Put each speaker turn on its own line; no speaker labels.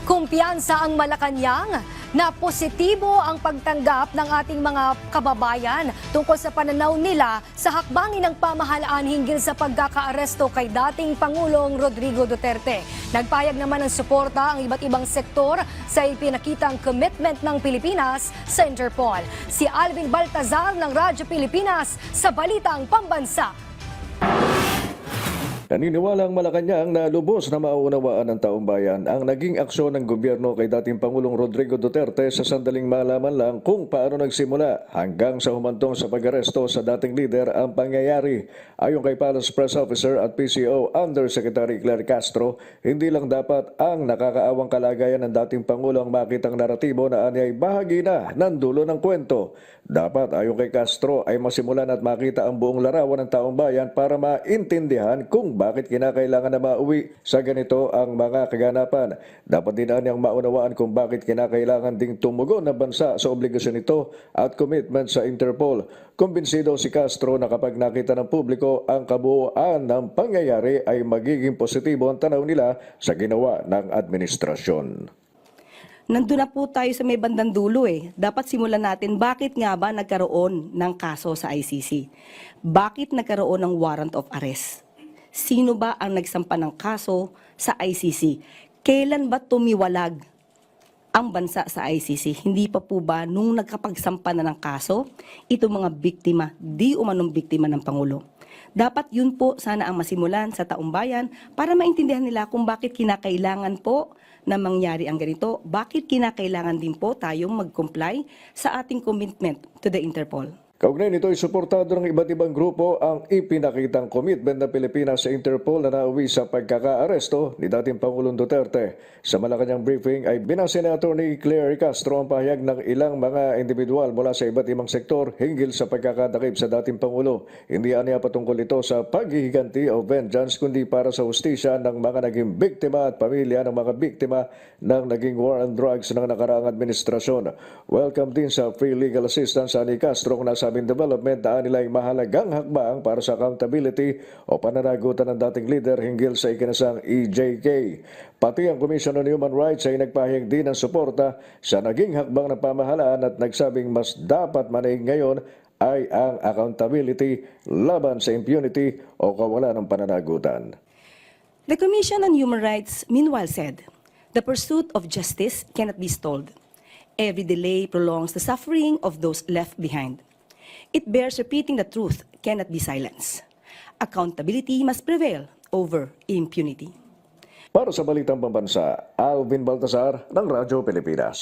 Kumpiyansa ang Malacanang na positibo ang pagtanggap ng ating mga kababayan tungkol sa pananaw nila sa hakbangin ng pamahalaan hinggil sa pagkakaaresto kay dating Pangulong Rodrigo Duterte. Nagpayag naman ng suporta ang iba't ibang sektor sa ipinakitang commitment ng Pilipinas sa Interpol. Si Alvin Baltazar ng Radyo Pilipinas sa Balitang Pambansa.
Naniniwala ang Malacanang na lubos na maunawaan ng taong bayan ang naging aksyon ng gobyerno kay dating Pangulong Rodrigo Duterte sa sandaling malaman lang kung paano nagsimula hanggang sa humantong sa pag-aresto sa dating lider ang pangyayari. Ayon kay Palace Press Officer at PCO Undersecretary Claire Castro, hindi lang dapat ang nakakaawang kalagayan ng dating Pangulo ang makitang naratibo na anyay bahagi na ng dulo ng kwento. Dapat ayon kay Castro ay masimulan at makita ang buong larawan ng taong bayan para maintindihan kung bakit kinakailangan na mauwi sa ganito ang mga kaganapan. Dapat din niyang maunawaan kung bakit kinakailangan ding tumugon ng bansa sa obligasyon nito at commitment sa Interpol. Kumbinsido si Castro na kapag nakita ng publiko ang kabuuan ng pangyayari ay magiging positibo ang tanaw nila sa ginawa ng administrasyon.
Nandun na po tayo sa may bandang dulo eh. Dapat simulan natin bakit nga ba nagkaroon ng kaso sa ICC? Bakit nagkaroon ng warrant of arrest? Sino ba ang nagsampa ng kaso sa ICC? Kailan ba tumiwalag ang bansa sa ICC? Hindi pa po ba nung nagkapagsampa na ng kaso, itong mga biktima, di umanong biktima ng Pangulo? Dapat yun po sana ang masimulan sa taong bayan para maintindihan nila kung bakit kinakailangan po na mangyari ang ganito, bakit kinakailangan din po tayong mag-comply sa ating commitment to the Interpol.
Kaugnay nito ay suportado ng iba't ibang grupo ang ipinakitang commitment ng Pilipinas sa Interpol na nauwi sa pagkakaaresto ni dating Pangulong Duterte. Sa Malacanang briefing ay binase ni Atty. Claire Castro ang pahayag ng ilang mga individual mula sa iba't ibang sektor hinggil sa pagkakadakip sa dating Pangulo. Hindi aniya patungkol ito sa paghihiganti o vengeance kundi para sa hustisya ng mga naging biktima at pamilya ng mga biktima ng naging war on drugs ng nakaraang administrasyon. Welcome din sa free legal assistance ni Castro kung nasa development na nila ay mahalagang hakbang para sa accountability o pananagutan ng dating leader hinggil sa ikinasang EJK. Pati ang Commission on Human Rights ay nagpahayag din ng suporta sa naging hakbang ng pamahalaan at nagsabing mas dapat manaig ngayon ay ang accountability laban sa impunity o kawalan ng pananagutan.
The Commission on Human Rights meanwhile said, the pursuit of justice cannot be stalled. Every delay prolongs the suffering of those left behind. It bears repeating the truth cannot be silenced. Accountability must prevail over impunity.
Para sa Balitang Pambansa, Alvin Baltazar ng Radyo Pilipinas.